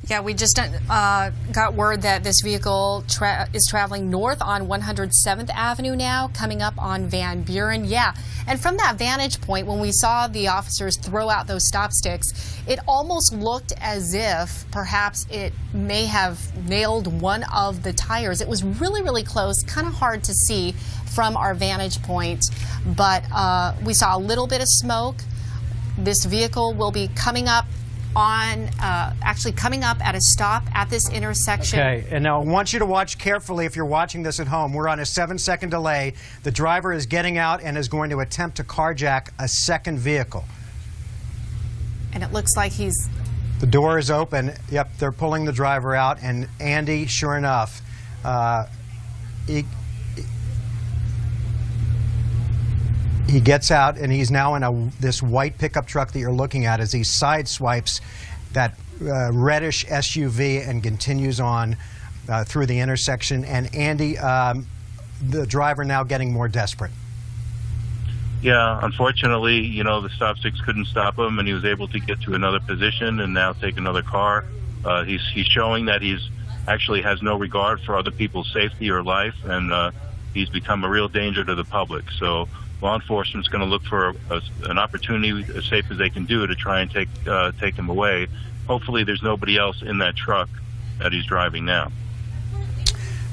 Yeah, we just got word that this vehicle is traveling north on 107th Avenue now, coming up on Van Buren. Yeah, and from that vantage point, when we saw the officers throw out those stop sticks, it almost looked as if perhaps it may have nailed one of the tires. It was really, really close, kind of hard to see from our vantage point, but we saw a little bit of smoke. This vehicle will be coming up coming up at a stop at this intersection. Okay, and now I want you to watch carefully if you're watching this at home. We're on a 7-second delay. The driver is getting out and is going to attempt to carjack a second vehicle. And it looks like he's... The door is open. Yep, they're pulling the driver out, and Andy, sure enough, he gets out, and he's now in this white pickup truck that you're looking at as he sideswipes that reddish SUV and continues on through the intersection. And Andy, the driver now getting more desperate. Yeah, unfortunately, you know, the stop sticks couldn't stop him, and he was able to get to another position and now take another car. He's showing that he's actually has no regard for other people's safety or life, and he's become a real danger to the public. So law enforcement's going to look for an opportunity as safe as they can do to try and take him away. Hopefully there's nobody else in that truck that he's driving now.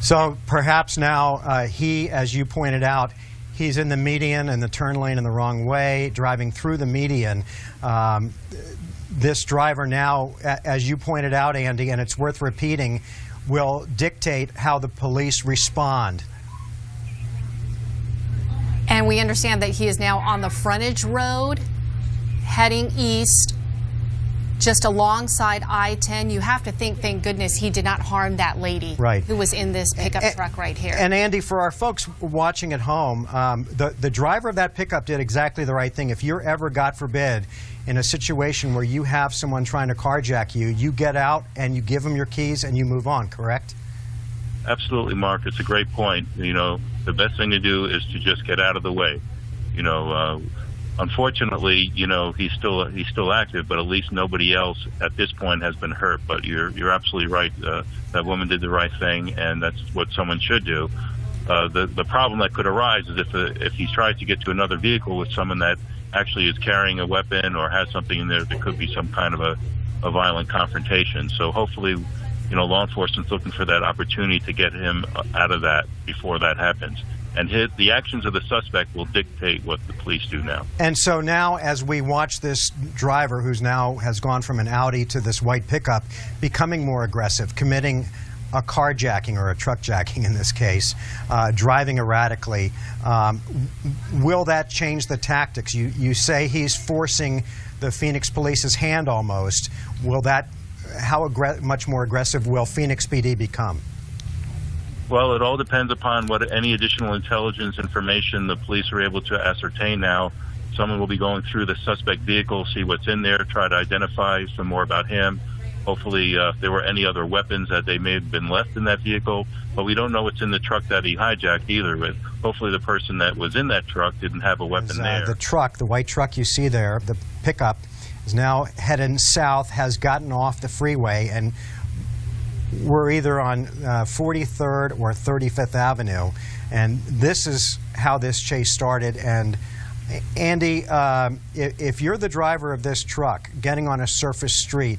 So perhaps now he, as you pointed out, he's in the median and the turn lane in the wrong way, driving through the median. This driver now, as you pointed out, Andy, and it's worth repeating, will dictate how the police respond. And we understand that he is now on the frontage road, heading east, just alongside I-10. You have to think, thank goodness, he did not harm that lady who was in this pickup truck right here. And Andy, for our folks watching at home, the driver of that pickup did exactly the right thing. If you're ever, God forbid, in a situation where you have someone trying to carjack you, you get out and you give them your keys and you move on, correct? Absolutely, Mark. It's a great point. You know, the best thing to do is to just get out of the way. You know, unfortunately, you know, he's still active, but at least nobody else at this point has been hurt. But you're absolutely right. That woman did the right thing, and that's what someone should do. The problem that could arise is if he tries to get to another vehicle with someone that actually is carrying a weapon or has something in there, there could be some kind of a violent confrontation. So hopefully, you know, law enforcement's looking for that opportunity to get him out of that before that happens. And the actions of the suspect will dictate what the police do now. And so now, as we watch this driver, who's now has gone from an Audi to this white pickup, becoming more aggressive, committing a carjacking or a truck jacking in this case, driving erratically, will that change the tactics? You say he's forcing the Phoenix Police's hand almost. Will that, how much more aggressive will Phoenix PD become? Well, it all depends upon what any additional intelligence information the police are able to ascertain now. Someone will be going through the suspect vehicle, see what's in there, try to identify some more about him. Hopefully, if there were any other weapons that they may have been left in that vehicle, but we don't know what's in the truck that he hijacked either. With hopefully the person that was in that truck didn't have a weapon there. The truck, the white truck you see there, the pickup, is now heading south, has gotten off the freeway, and we're either on 43rd or 35th Avenue, and this is how this chase started. And Andy, if you're the driver of this truck getting on a surface street,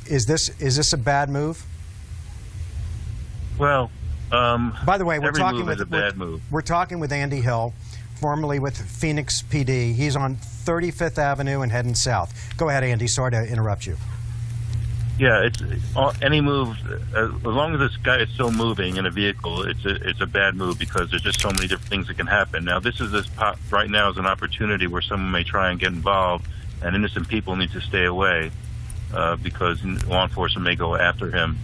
is this a bad move? Well, by the way, we're talking with Andy Hill, formerly with Phoenix PD. He's on 35th Avenue and heading south. Go ahead, Andy. Sorry to interrupt you. Yeah, it's any move. As long as this guy is still moving in a vehicle, it's a bad move because there's just so many different things that can happen. Now, right now is an opportunity where someone may try and get involved, and innocent people need to stay away because law enforcement may go after him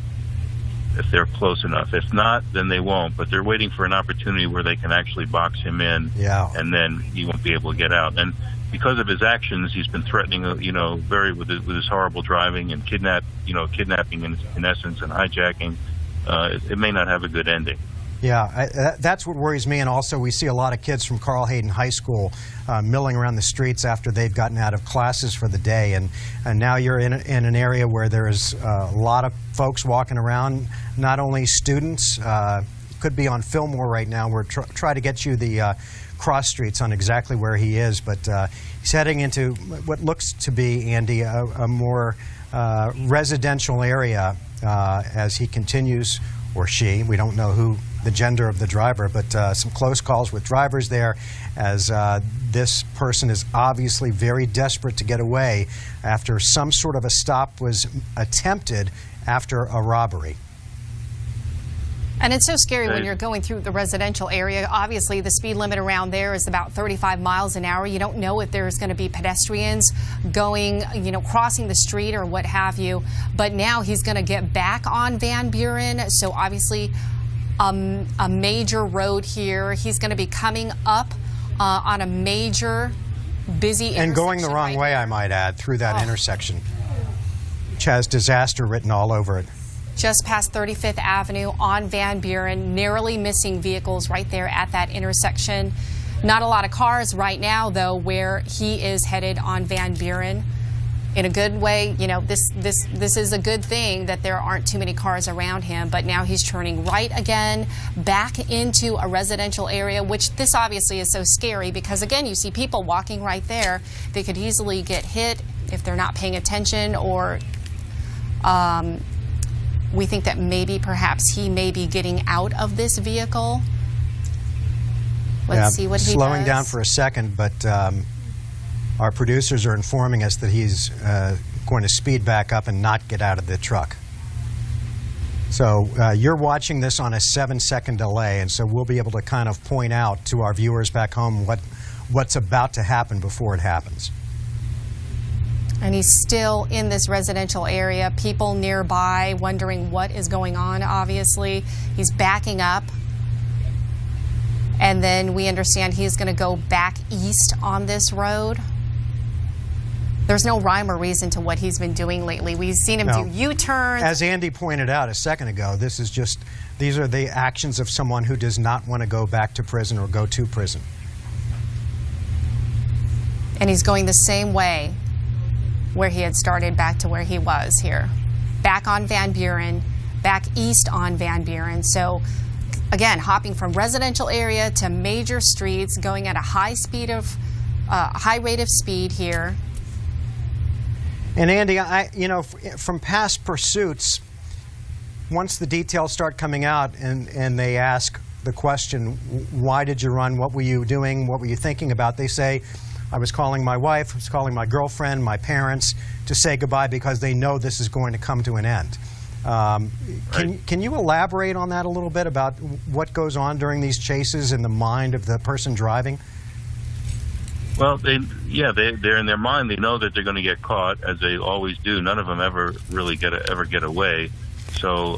if they're close enough. If not, then they won't. But they're waiting for an opportunity where they can actually box him in, and then he won't be able to get out. And because of his actions, he's been threatening, with his horrible driving and kidnapping in essence, and hijacking. It may not have a good ending. Yeah, that's what worries me. And also, we see a lot of kids from Carl Hayden High School milling around the streets after they've gotten out of classes for the day. And now you're in an area where there's a lot of folks walking around, not only students. Could be on Fillmore right now. We're trying to get you the cross streets on exactly where he is. But he's heading into what looks to be, Andy, a more residential area as he continues, or she. We don't know who the gender of the driver, but some close calls with drivers there as this person is obviously very desperate to get away after some sort of a stop was attempted after a robbery. And it's so scary when you're going through the residential area. Obviously, the speed limit around there is about 35 miles an hour. You don't know if there's going to be pedestrians going, crossing the street or what have you. But now he's going to get back on Van Buren. So obviously, a major road here. He's going to be coming up on a major, busy intersection. And going the wrong way, I might add, through that intersection, which has disaster written all over it. Just past 35th Avenue on Van Buren, narrowly missing vehicles right there at that intersection. Not a lot of cars right now, though, where he is headed on Van Buren. In a good way, this is a good thing that there aren't too many cars around him, but now he's turning right again back into a residential area, which this obviously is so scary because, again, you see people walking right there. They could easily get hit if they're not paying attention, or we think that maybe perhaps he may be getting out of this vehicle. Let's see what he does. Slowing down for a second, but our producers are informing us that he's going to speed back up and not get out of the truck. So you're watching this on a 7-second delay, and so we'll be able to kind of point out to our viewers back home what's about to happen before it happens. And he's still in this residential area. People nearby wondering what is going on, obviously. He's backing up. And then we understand he's going to go back east on this road. There's no rhyme or reason to what he's been doing lately. We've seen him do U-turns. As Andy pointed out a second ago, these are the actions of someone who does not want to go back to prison or go to prison. And he's going the same way where he had started, back to where he was here. Back on Van Buren, back east on Van Buren. So again, hopping from residential area to major streets, going at a high rate of speed here. And Andy, from past pursuits, once the details start coming out and they ask the question, why did you run? What were you doing? What were you thinking about? They say, I was calling my wife, I was calling my girlfriend, my parents to say goodbye because they know this is going to come to an end. Can you elaborate on that a little bit about what goes on during these chases in the mind of the person driving? Well, they're in their mind. They know that they're going to get caught, as they always do. None of them ever really ever get away. So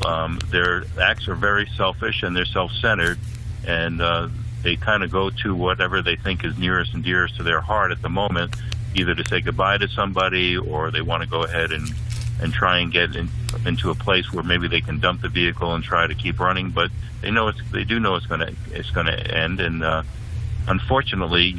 their acts are very selfish and they're self-centered, and they kind of go to whatever they think is nearest and dearest to their heart at the moment, either to say goodbye to somebody, or they want to go ahead and try and get into a place where maybe they can dump the vehicle and try to keep running. But they do know it's going to end, and unfortunately,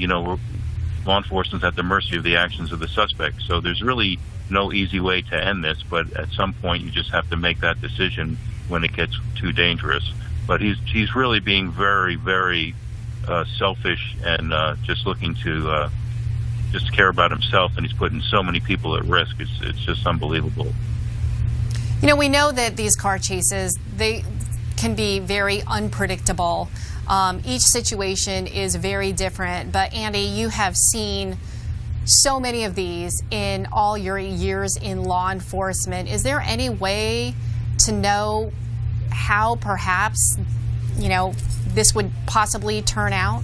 law enforcement's at the mercy of the actions of the suspect. So there's really no easy way to end this, but at some point you just have to make that decision when it gets too dangerous. But he's really being very, very selfish and just looking to just care about himself, and he's putting so many people at risk. It's just unbelievable. We know that these car chases, they can be very unpredictable. Each situation is very different, but Andy, you have seen so many of these in all your years in law enforcement. Is there any way to know how perhaps, this would possibly turn out?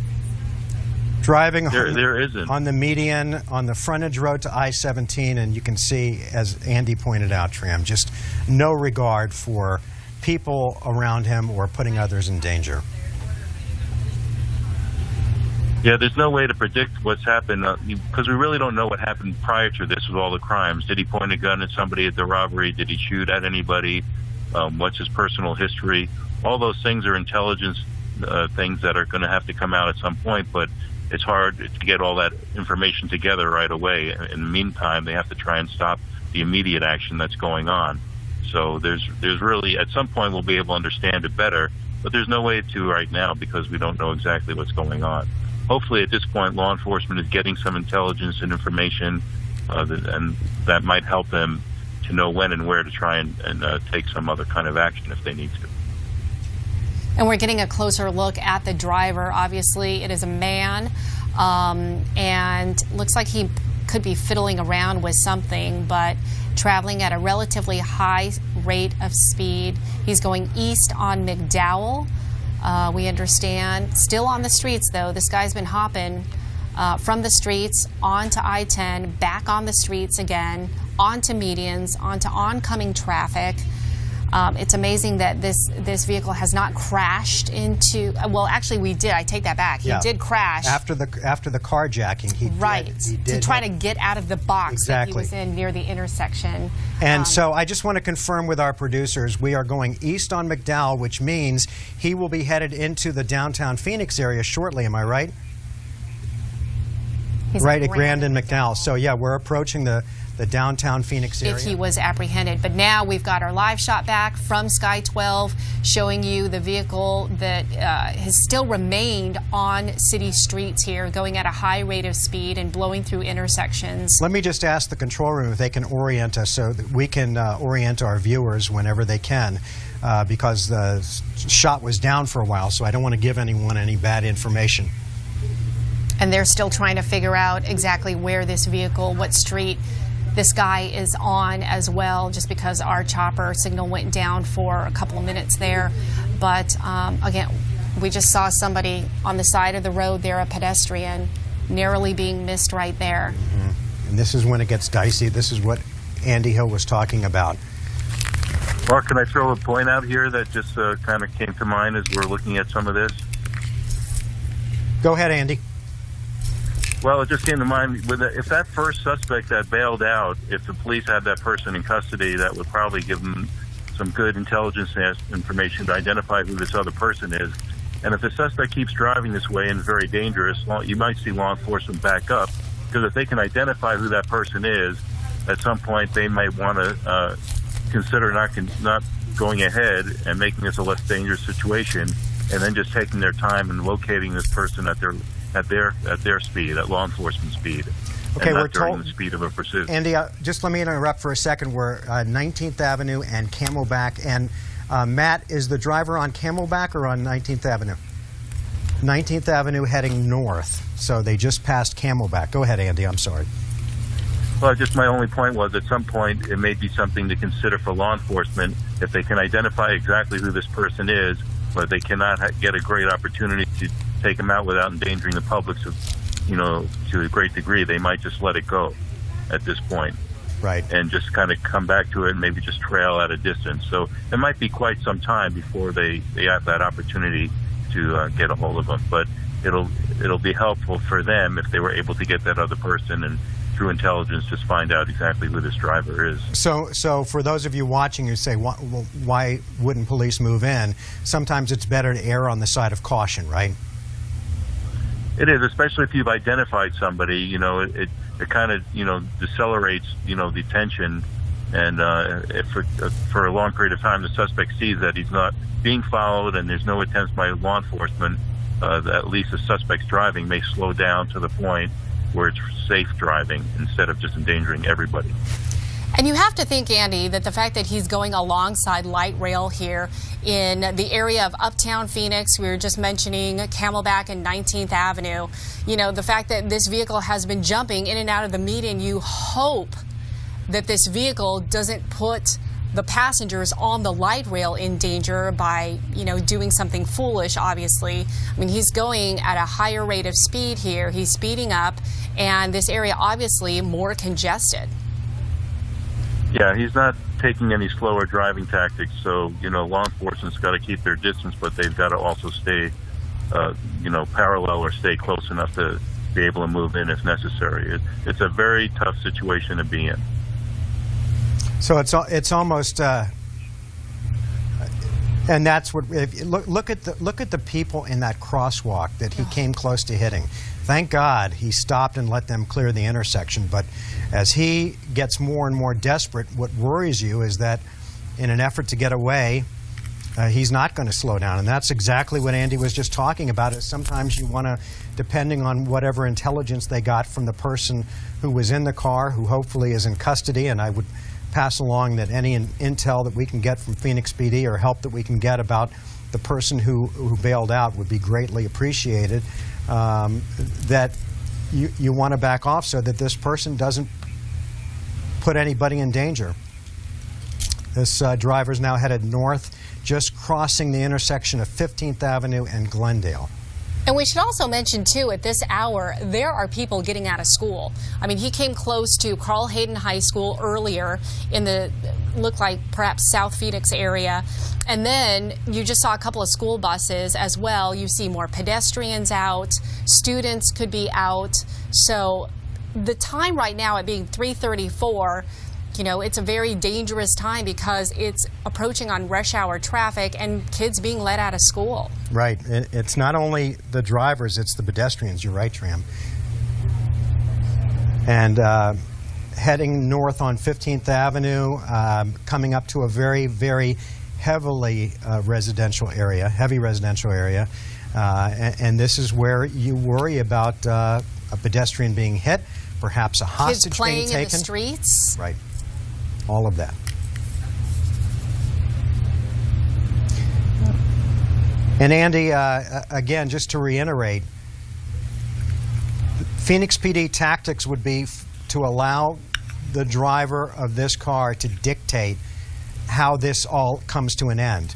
Driving there isn't. On the median, on the frontage road to I-17, and you can see, as Andy pointed out, Tram, just no regard for people around him or putting others in danger. Yeah, there's no way to predict what's happened because we really don't know what happened prior to this with all the crimes. Did he point a gun at somebody at the robbery? Did he shoot at anybody? what's his personal history. All those things are intelligence things that are going to have to come out at some point, but it's hard to get all that information together right away. In the meantime, they have to try and stop the immediate action that's going on. So there's really, at some point we'll be able to understand it better, but there's no way to right now because we don't know exactly what's going on. Hopefully at this point law enforcement is getting some intelligence and information and that might help them to know when and where to try and take some other kind of action if they need to. And we're getting a closer look at the driver. Obviously, it is a man, and looks like he could be fiddling around with something, but traveling at a relatively high rate of speed. He's going east on McDowell, we understand. Still on the streets, though. This guy's been hopping from the streets onto I-10, back on the streets again, onto medians, onto oncoming traffic. It's amazing that this vehicle has not crashed into. Well, actually, we did. I take that back. He did crash after the carjacking. He did to try to get out of the box that he exactly was in near the intersection. And so I just want to confirm with our producers, we are going east on McDowell, which means he will be headed into the downtown Phoenix area shortly. Am I right? He's right at Grand and McDowell. So yeah, we're approaching the downtown Phoenix area. If he was apprehended. But now we've got our live shot back from Sky 12 showing you the vehicle that has still remained on city streets here, going at a high rate of speed and blowing through intersections. Let me just ask the control room if they can orient us so that we can orient our viewers whenever they can, because the shot was down for a while, so I don't want to give anyone any bad information. And they're still trying to figure out exactly where this vehicle, what street this guy is on as well, just because our chopper signal went down for a couple of minutes there. But again, we just saw somebody on the side of the road there, a pedestrian, narrowly being missed right there. Mm-hmm. And this is when it gets dicey. This is what Andy Hill was talking about. Mark, can I throw a point out here that just kind of came to mind as we're looking at some of this? Go ahead, Andy. Well, it just came to mind, if that first suspect that bailed out, if the police had that person in custody, that would probably give them some good intelligence information to identify who this other person is. And if the suspect keeps driving this way and is very dangerous, you might see law enforcement back up, because if they can identify who that person is, at some point they might want to consider not going ahead and making this a less dangerous situation, and then just taking their time and locating this person at their speed, at law enforcement speed, okay, and we're not during told, the speed of a pursuit. Andy, just let me interrupt for a second. We're 19th Avenue and Camelback. And Matt, is the driver on Camelback or on 19th Avenue? 19th Avenue heading north. So they just passed Camelback. Go ahead, Andy. I'm sorry. Well, just my only point was at some point it may be something to consider for law enforcement if they can identify exactly who this person is, but they cannot get a great opportunity to take them out without endangering the public, to a great degree. They might just let it go at this point, right? And just kind of come back to it and maybe just trail at a distance. So it might be quite some time before they have that opportunity to get a hold of them. But it'll be helpful for them if they were able to get that other person and through intelligence just find out exactly who this driver is. So for those of you watching who say, why wouldn't police move in? Sometimes it's better to err on the side of caution, right? It is, especially if you've identified somebody. It kind of decelerates the tension, and if for a long period of time the suspect sees that he's not being followed and there's no attempts by law enforcement, at least the suspect's driving may slow down to the point where it's safe driving instead of just endangering everybody. And you have to think, Andy, that the fact that he's going alongside light rail here in the area of Uptown Phoenix, we were just mentioning Camelback and 19th Avenue, the fact that this vehicle has been jumping in and out of the median, you hope that this vehicle doesn't put the passengers on the light rail in danger by, doing something foolish, obviously. I mean, he's going at a higher rate of speed here. He's speeding up, and this area obviously more congested. Yeah, he's not taking any slower driving tactics, so, law enforcement's got to keep their distance, but they've got to also stay, parallel or stay close enough to be able to move in if necessary. It's a very tough situation to be in. So it's almost And that's what. Look at the people in that crosswalk that he came close to hitting. Thank God he stopped and let them clear the intersection. But as he gets more and more desperate, what worries you is that in an effort to get away, he's not going to slow down. And that's exactly what Andy was just talking about. Is sometimes you want to, depending on whatever intelligence they got from the person who was in the car, who hopefully is in custody, and I would pass along that any intel that we can get from Phoenix PD or help that we can get about the person who bailed out would be greatly appreciated. That you want to back off so that this person doesn't put anybody in danger. This driver's now headed north, just crossing the intersection of 15th Avenue and Glendale. And we should also mention, too, at this hour, there are people getting out of school. I mean, he came close to Carl Hayden High School earlier in the, looked like perhaps South Phoenix area. And then you just saw a couple of school buses as well. You see more pedestrians out. Students could be out. So the time right now at being 3:34, you know, it's a very dangerous time because it's approaching on rush hour traffic and kids being let out of school. Right. It's not only the drivers, it's the pedestrians. You're right, Tram. And heading north on 15th Avenue, coming up to a very, very heavy residential area. And this is where you worry about a pedestrian being hit, perhaps a hostage being taken. Kids playing in the streets. Right. All of that. And Andy, again, just to reiterate, Phoenix PD tactics would be to allow the driver of this car to dictate how this all comes to an end.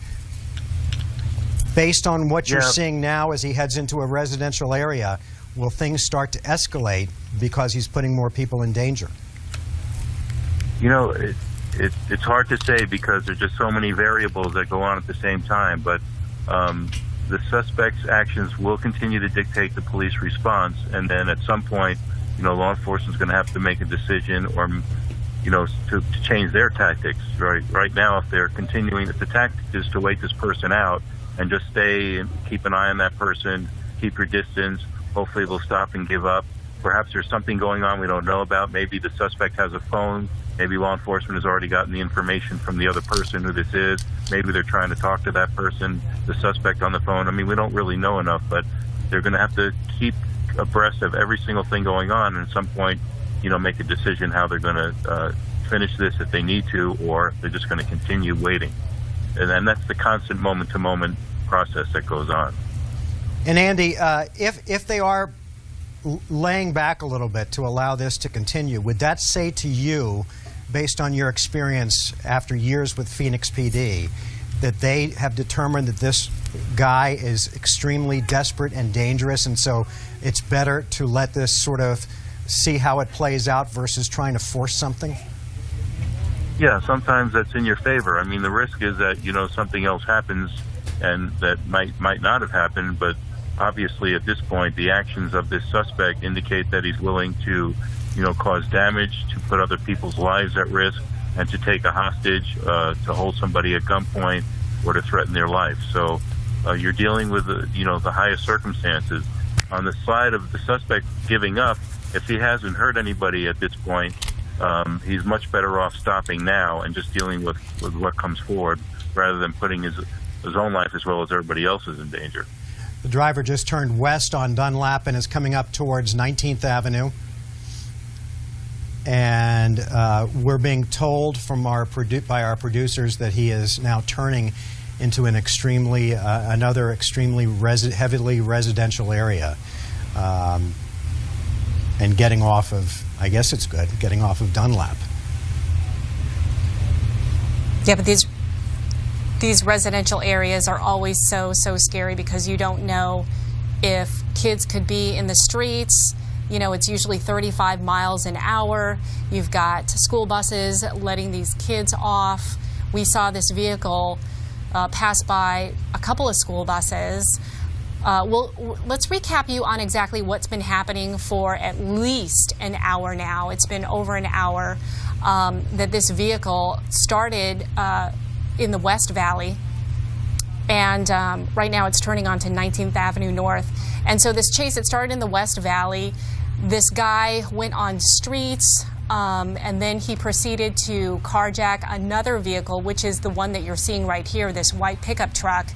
Based on what you're seeing now as he heads into a residential area, will things start to escalate because he's putting more people in danger? You know, it's hard to say because there's just so many variables that go on at the same time. But the suspect's actions will continue to dictate the police response, and then at some point, you know, law enforcement's going to have to make a decision, or you know, to change their tactics. Right now, if they're continuing, if the tactic is to wait this person out and just stay and keep an eye on that person, keep your distance. Hopefully, they'll stop and give up. Perhaps there's something going on we don't know about. Maybe the suspect has a phone. Maybe law enforcement has already gotten the information from the other person who this is. Maybe they're trying to talk to that person, the suspect on the phone. I mean, we don't really know enough, but they're going to have to keep abreast of every single thing going on, and at some point, you know, make a decision how they're going to finish this if they need to, or they're just going to continue waiting. And then that's the constant moment-to-moment process that goes on. And Andy, if they are laying back a little bit to allow this to continue, would that say to you, based on your experience after years with Phoenix PD, that they have determined that this guy is extremely desperate and dangerous, and so it's better to let this sort of see how it plays out versus trying to force something? Yeah, sometimes that's in your favor. I mean, the risk is that, you know, something else happens and that might not have happened, but obviously at this point the actions of this suspect indicate that he's willing to, you know, cause damage, to put other people's lives at risk, and to take a hostage, to hold somebody at gunpoint, or to threaten their life. So you're dealing with, you know, the highest circumstances. On the side of the suspect giving up, if he hasn't hurt anybody at this point, he's much better off stopping now and just dealing with what comes forward, rather than putting his own life as well as everybody else's in danger. The driver just turned west on Dunlap and is coming up towards 19th Avenue. And we're being told from by our producers that he is now turning into an another extremely heavily residential area, and getting off of, I guess it's good, getting off of Dunlap. Yeah, but these residential areas are always so scary because you don't know if kids could be in the streets. You know, it's usually 35 miles an hour. You've got school buses letting these kids off. We saw this vehicle pass by a couple of school buses. Let's recap you on exactly what's been happening for at least an hour now. It's been over an hour that this vehicle started in the West Valley, and right now it's turning onto 19th Avenue North. And so this chase, it started in the West Valley. This guy went on streets, and then he proceeded to carjack another vehicle, which is the one that you're seeing right here, this white pickup truck.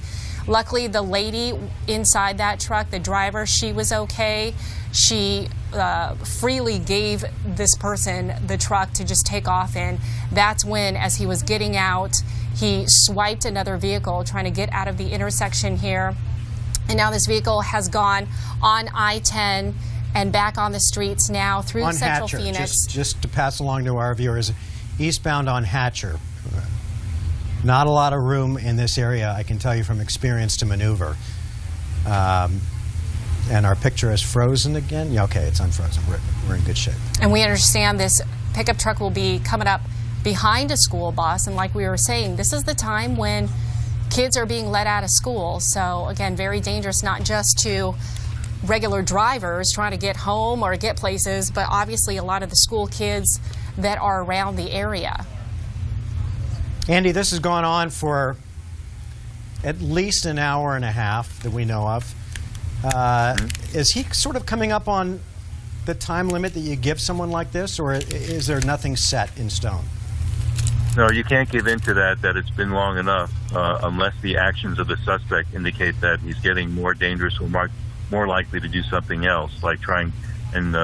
Luckily, the lady inside that truck, the driver, she was okay. She freely gave this person the truck to just take off in. That's when, as he was getting out, he swiped another vehicle trying to get out of the intersection here. And now this vehicle has gone on I-10 and back on the streets now through on Central Hatcher, Phoenix. just to pass along to our viewers, eastbound on Hatcher. Not a lot of room in this area, I can tell you from experience, to maneuver. And our picture is frozen again. Yeah, okay, it's unfrozen. We're in good shape. And we understand this pickup truck will be coming up behind a school bus. And like we were saying, this is the time when kids are being let out of school. So again, very dangerous, not just to regular drivers trying to get home or get places, but obviously a lot of the school kids that are around the area. Andy, this has gone on for at least an hour and a half that we know of. Is he sort of coming up on the time limit that you give someone like this, or is there nothing set in stone? No, you can't give in to that it's been long enough, unless the actions of the suspect indicate that he's getting more dangerous or more likely to do something else, like trying and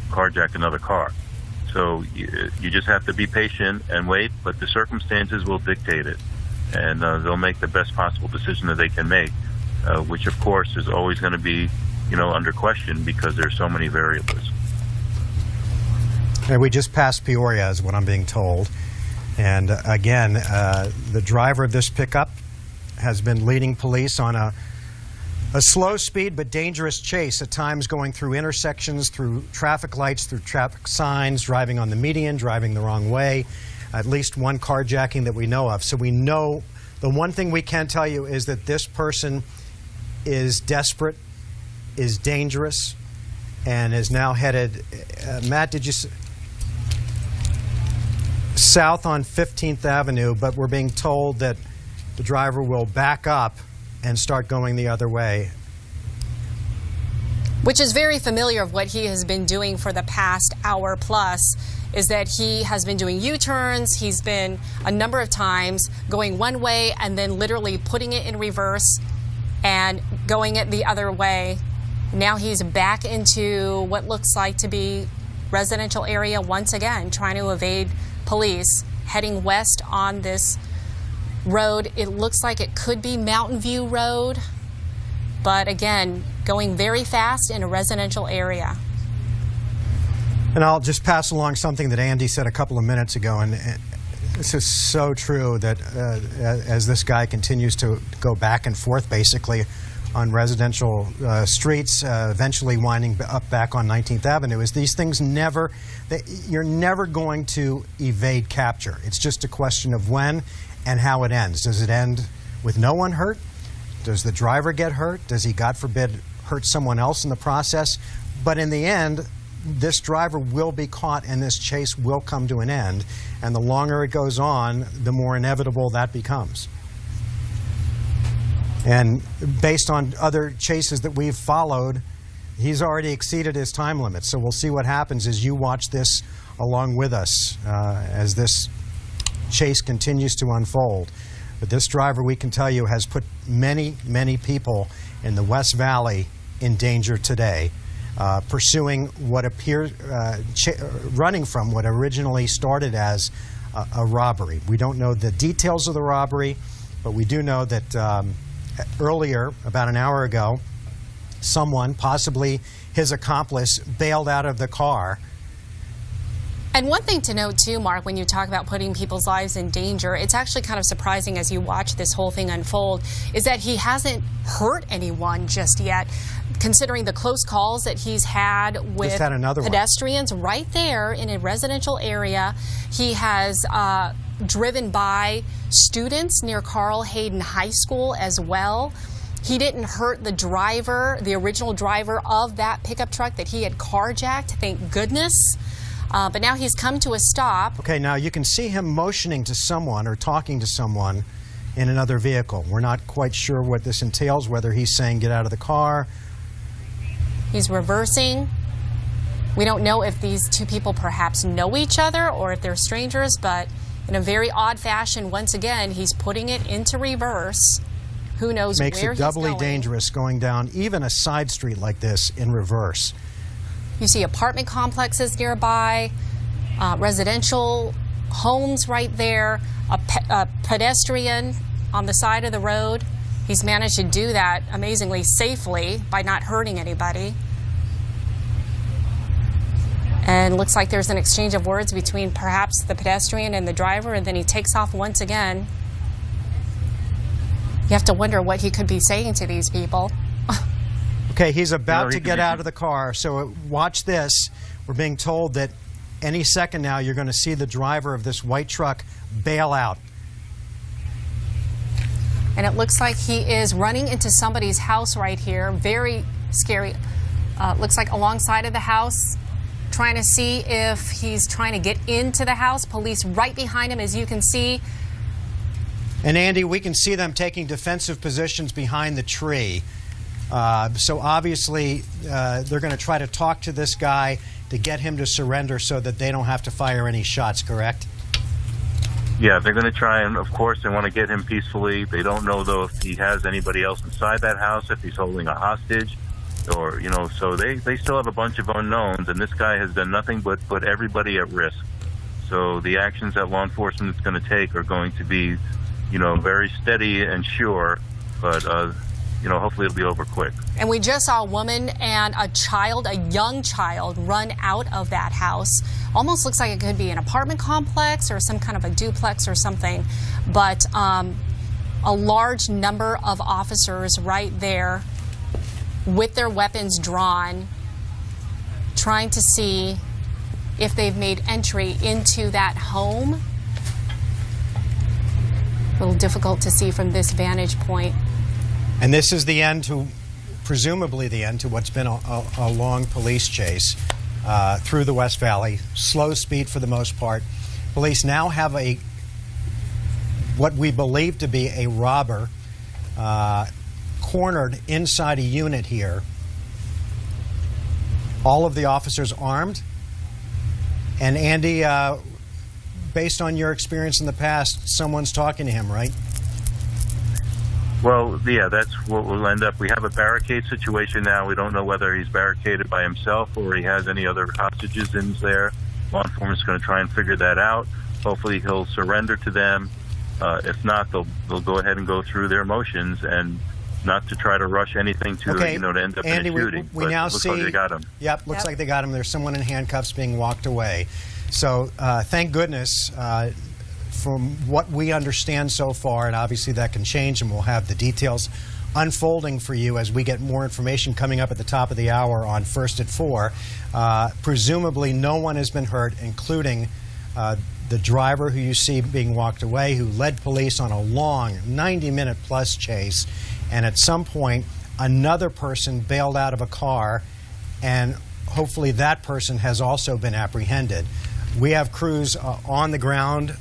carjack another car. So you just have to be patient and wait, but the circumstances will dictate it, and they'll make the best possible decision that they can make, which of course is always going to be under question because there's so many variables. And we just passed Peoria, is what I'm being told. And again, the driver of this pickup has been leading police on a slow speed but dangerous chase, at times going through intersections, through traffic lights, through traffic signs, driving on the median, driving the wrong way, at least one carjacking that we know of. So we know, the one thing we can tell you is that this person is desperate, is dangerous, and is now headed, Matt, did you south on 15th Avenue, but we're being told that the driver will back up and start going the other way. Which is very familiar of what he has been doing for the past hour plus, is that he has been doing U-turns. He's been a number of times going one way and then literally putting it in reverse and going it the other way. Now he's back into what looks like to be residential area once again, trying to evade police, heading west on this road. It looks like it could be Mountain View Road, but again, going very fast in a residential area. And I'll just pass along something that Andy said a couple of minutes ago, and this is so true, that as this guy continues to go back and forth basically on residential streets, eventually winding up back on 19th Avenue, is these things you're never going to evade capture. It's just a question of when and how it ends. Does it end with no one hurt? Does the driver get hurt? Does he, God forbid, hurt someone else in the process? But in the end, this driver will be caught and this chase will come to an end. And the longer it goes on, the more inevitable that becomes. And based on other chases that we've followed, he's already exceeded his time limit. So we'll see what happens as you watch this along with us as this chase continues to unfold. But this driver, we can tell you, has put many, many people in the West Valley in danger today, pursuing what appears, running from what originally started as a robbery. We don't know the details of the robbery, but we do know that earlier, about an hour ago, someone, possibly his accomplice, bailed out of the car. And one thing to note too, Mark, when you talk about putting people's lives in danger, it's actually kind of surprising as you watch this whole thing unfold, is that he hasn't hurt anyone just yet, considering the close calls that he's had with pedestrians right there in a residential area. He has driven by students near Carl Hayden High School as well. He didn't hurt the driver, the original driver of that pickup truck that he had carjacked, thank goodness. But now he's come to a stop. Okay, now you can see him motioning to someone or talking to someone in another vehicle. We're not quite sure what this entails, whether he's saying get out of the car. He's reversing. We don't know if these two people perhaps know each other or if they're strangers, but in a very odd fashion, once again, he's putting it into reverse. Who knows where he's going. Makes it doubly dangerous going down even a side street like this in reverse. You see apartment complexes nearby, residential homes right there, a pedestrian on the side of the road. He's managed to do that amazingly safely by not hurting anybody. And looks like there's an exchange of words between perhaps the pedestrian and the driver, and then he takes off once again. You have to wonder what he could be saying to these people. Okay, he's about to get out of the car, so watch this. We're being told that any second now you're going to see the driver of this white truck bail out. And it looks like he is running into somebody's house right here. Very scary. Looks like alongside of the house, trying to see if he's trying to get into the house. Police right behind him, as you can see. And Andy, we can see them taking defensive positions behind the tree. So obviously they're going to try to talk to this guy to get him to surrender so that they don't have to fire any shots, correct? Yeah, they're going to try, and of course they want to get him peacefully. They don't know, though, if he has anybody else inside that house, if he's holding a hostage, or, you know, so they still have a bunch of unknowns, and this guy has done nothing but put everybody at risk. So the actions that law enforcement is going to take are going to be, you know, very steady and sure, but, you know, hopefully it'll be over quick. And we just saw a woman and a child, a young child, run out of that house. Almost looks like it could be an apartment complex or some kind of a duplex or something. But a large number of officers right there with their weapons drawn, trying to see if they've made entry into that home. A little difficult to see from this vantage point. And this is the end to, presumably the end to what's been a long police chase through the West Valley. Slow speed for the most part. Police now have what we believe to be a robber cornered inside a unit here. All of the officers armed. And Andy, based on your experience in the past, someone's talking to him, right? Well, yeah, that's what we'll end up. We have a barricade situation now. We don't know whether he's barricaded by himself or he has any other hostages in there. Law enforcement is going to try and figure that out. Hopefully he'll surrender to them. If not, they'll go ahead and go through their motions and not to try to rush anything to, okay. You know, to end up Andy, in a shooting. we now looks see, like they got him. Yep, looks like they got him. There's someone in handcuffs being walked away. So thank goodness. From what we understand so far, and obviously that can change, and we'll have the details unfolding for you as we get more information coming up at the top of the hour on First at 4. Presumably no one has been hurt, including the driver who you see being walked away, who led police on a long 90-minute plus chase. And at some point, another person bailed out of a car, and hopefully that person has also been apprehended. We have crews on the ground.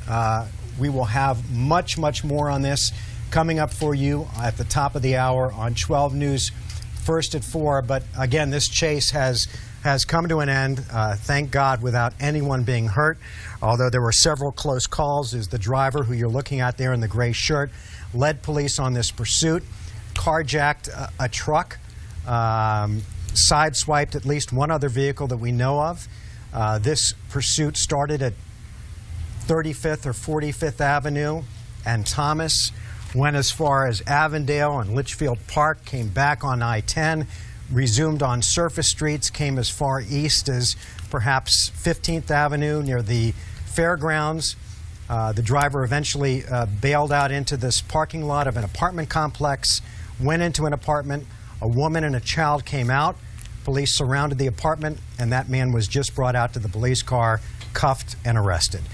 We will have much, much more on this coming up for you at the top of the hour on 12 News First at 4. But again, this chase has come to an end, thank God, without anyone being hurt, although there were several close calls. Is the driver, who you're looking at there in the gray shirt, led police on this pursuit, carjacked a truck, sideswiped at least one other vehicle that we know of. This pursuit started at 35th or 45th Avenue and Thomas, went as far as Avondale and Litchfield Park, came back on I-10, resumed on surface streets, came as far east as perhaps 15th Avenue near the fairgrounds. The driver eventually bailed out into this parking lot of an apartment complex, went into an apartment. A woman and a child came out. Police surrounded the apartment, and that man was just brought out to the police car, cuffed and arrested.